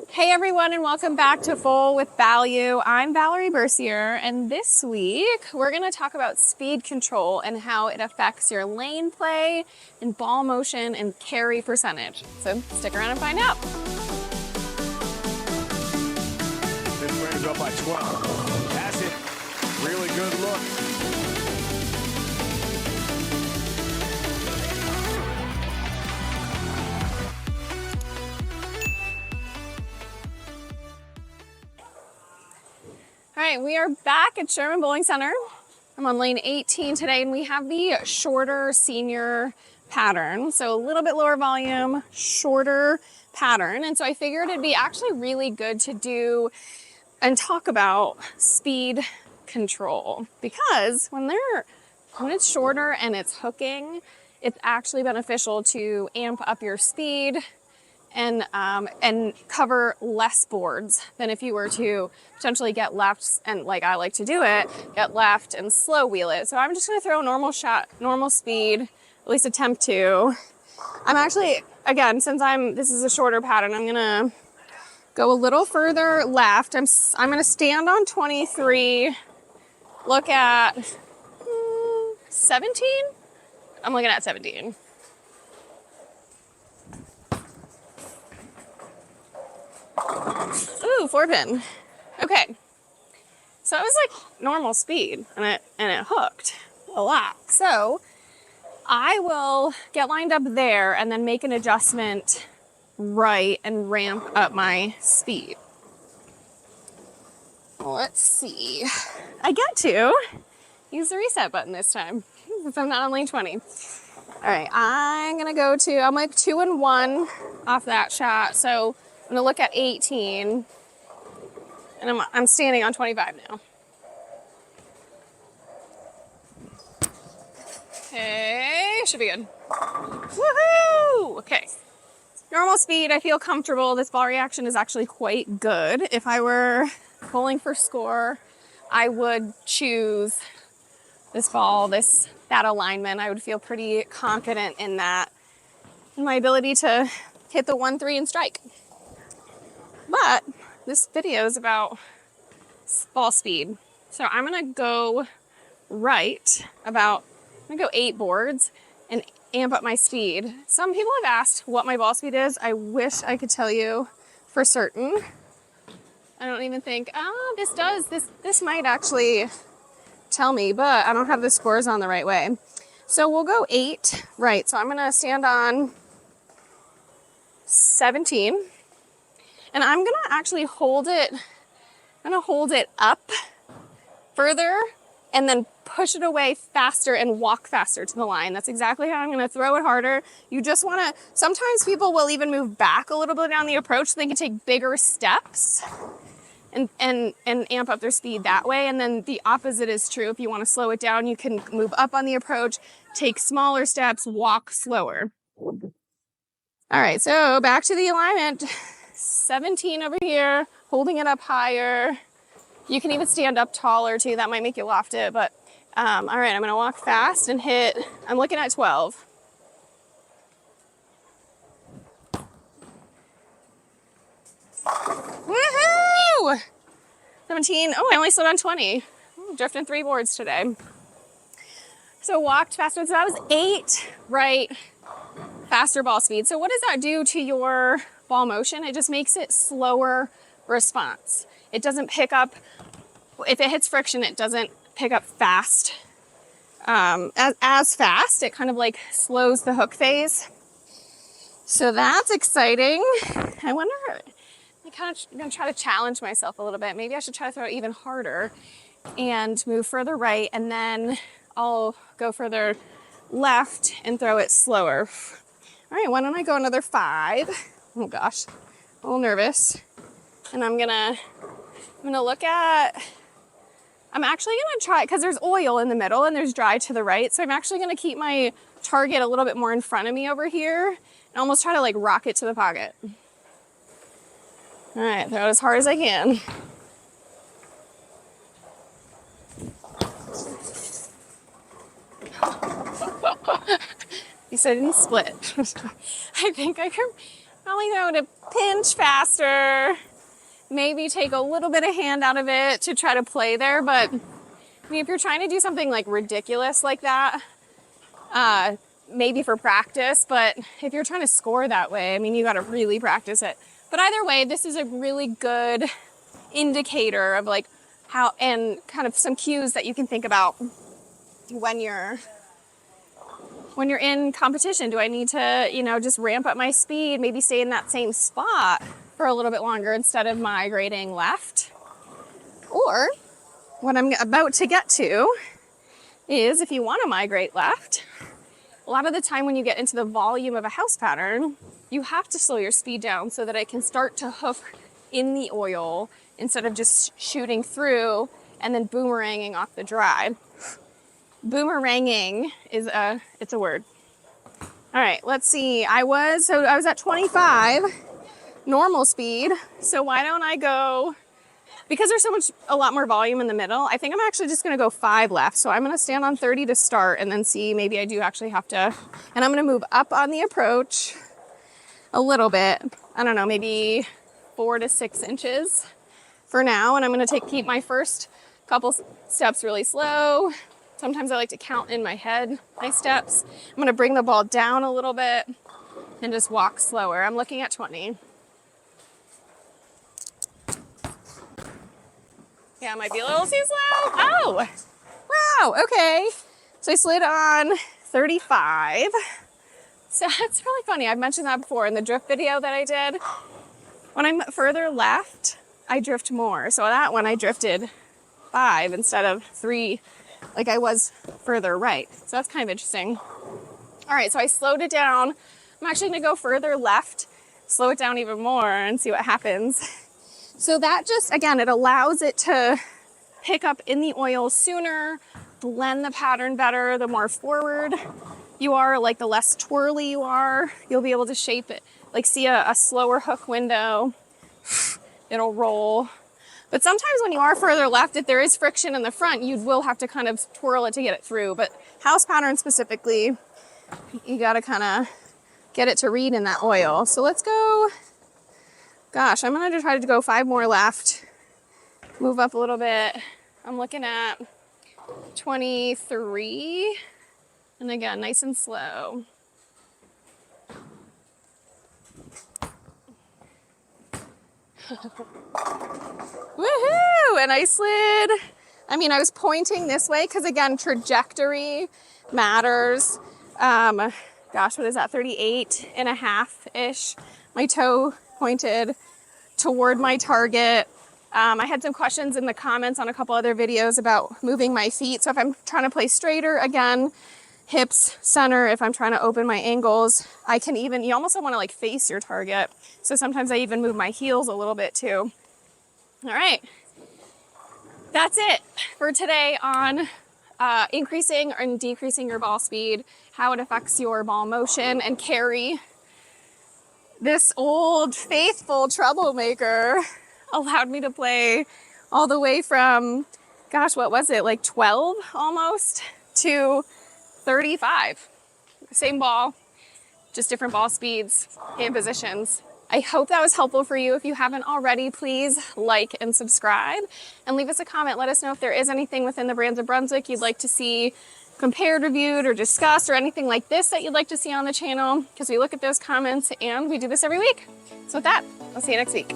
Hey everyone, and welcome back to Full with Value. I'm Valerie Bercier, and this week we're going to talk about speed control and how it affects your lane play and ball motion and carry percentage. So stick around and find out. This brings up by 12. Has it. Really good look. All right, we are back at Sherman Bowling Center. I'm on lane 18 today, and we have the shorter senior pattern. So a little bit lower volume, shorter pattern. And so I figured it'd be actually really good to do and talk about speed control, because when it's shorter and it's hooking, it's actually beneficial to amp up your speed and cover less boards than if you were to potentially get left and, like I like to do it, get left and slow wheel it. So I'm just gonna throw a normal shot, normal speed, at least attempt to. I'm actually, again, since this is a shorter pattern, I'm gonna go a little further left. I'm gonna stand on 23, look at 17. I'm looking at 17. Ooh, 4-pin. Okay. So it was like normal speed and it hooked a lot. So I will get lined up there and then make an adjustment right and ramp up my speed. Let's see. I get to use the reset button this time since I'm not on lane 20. All right, I'm like 2 and 1 off that shot. So I'm gonna look at 18 and I'm standing on 25 now. Okay, should be good. Woohoo! Okay. Normal speed, I feel comfortable. This ball reaction is actually quite good. If I were bowling for score, I would choose this ball, that alignment. I would feel pretty confident in that, in my ability to hit the 1-3 and strike. But this video is about ball speed. So I'm gonna go I'm gonna go 8 boards and amp up my speed. Some people have asked what my ball speed is. I wish I could tell you for certain. I don't even think, this might actually tell me, but I don't have the scores on the right way. So we'll go 8, right. So I'm gonna stand on 17. And I'm gonna actually hold it up further and then push it away faster and walk faster to the line. That's exactly how I'm gonna throw it harder. You just wanna, sometimes people will even move back a little bit down the approach so they can take bigger steps and amp up their speed that way. And then the opposite is true. If you wanna slow it down, you can move up on the approach, take smaller steps, walk slower. All right, so back to the alignment. 17 over here, holding it up higher. You can even stand up taller too. That might make you loft it, but all right, I'm gonna walk fast and hit, I'm looking at 12. Woohoo! 17, oh, I only slowed on 20. I'm drifting 3 boards today. So walked faster, so that was 8, right? Faster ball speed. So what does that do to your ball motion? It just makes it slower response. It doesn't pick up, if it hits friction, it doesn't pick up fast, as fast. It kind of like slows the hook phase. So that's exciting. I wonder, I'm gonna try to challenge myself a little bit. Maybe I should try to throw it even harder and move further right, and then I'll go further left and throw it slower. All right, why don't I go another 5? Oh gosh, a little nervous. And I'm gonna look at, I'm actually gonna try, because there's oil in the middle and there's dry to the right. So I'm actually gonna keep my target a little bit more in front of me over here and almost try to like rock it to the pocket. All right, throw it as hard as I can. You said it didn't split. I think I can Probably going to pinch faster, maybe take a little bit of hand out of it to try to play there. But I mean, if you're trying to do something like ridiculous like that, maybe for practice, but if you're trying to score that way, I mean, you got to really practice it. But either way, this is a really good indicator of like how, and kind of some cues that you can think about when you're in competition. Do I need to, you know, just ramp up my speed, maybe stay in that same spot for a little bit longer instead of migrating left? Or what I'm about to get to is, if you want to migrate left, a lot of the time when you get into the volume of a house pattern, you have to slow your speed down so that it can start to hook in the oil instead of just shooting through and then boomeranging off the dry. Boomeranging is it's a word. All right, let's see. I was at 25 normal speed. So why don't I go, because there's a lot more volume in the middle, I think I'm actually just gonna go 5 left. So I'm gonna stand on 30 to start and then see, maybe I do actually have to, and I'm gonna move up on the approach a little bit. I don't know, maybe 4 to 6 inches for now. And I'm gonna keep my first couple steps really slow. Sometimes I like to count in my head my steps. I'm gonna bring the ball down a little bit and just walk slower. I'm looking at 20. Yeah, it might be a little too slow. Oh, wow, okay. So I slid on 35. So it's really funny. I've mentioned that before in the drift video that I did. When I'm further left, I drift more. So that one I drifted 5 instead of 3, like I was further right. So that's kind of interesting. All right, so I slowed it down. I'm actually gonna go further left, slow it down even more and see what happens. So that just, again, it allows it to pick up in the oil sooner, blend the pattern better. The more forward you are, like the less twirly you are, you'll be able to shape it. Like see a slower hook window, it'll roll. But sometimes when you are further left, if there is friction in the front, you will have to kind of twirl it to get it through. But house pattern specifically, you gotta kind of get it to read in that oil. So let's go, gosh, I'm gonna try to go 5 more left, move up a little bit. I'm looking at 23. And again, nice and slow. Woohoo! And I slid. I mean, I was pointing this way because, again, trajectory matters. Gosh, what is that? 38 and a half-ish. My toe pointed toward my target. I had some questions in the comments on a couple other videos about moving my feet. So if I'm trying to play straighter, again, hips, center. If I'm trying to open my ankles, I can even, you almost want to like face your target. So sometimes I even move my heels a little bit too. All right, that's it for today on increasing and decreasing your ball speed, how it affects your ball motion and carry. This old faithful troublemaker allowed me to play all the way from, gosh, what was it? Like 12 almost to 35. Same ball, just different ball speeds and positions. I hope that was helpful for you. If you haven't already, please like and subscribe and leave us a comment. Let us know if there is anything within the Brands of Brunswick you'd like to see compared, reviewed, or discussed, or anything like this that you'd like to see on the channel, because we look at those comments and we do this every week. So with that, I'll see you next week.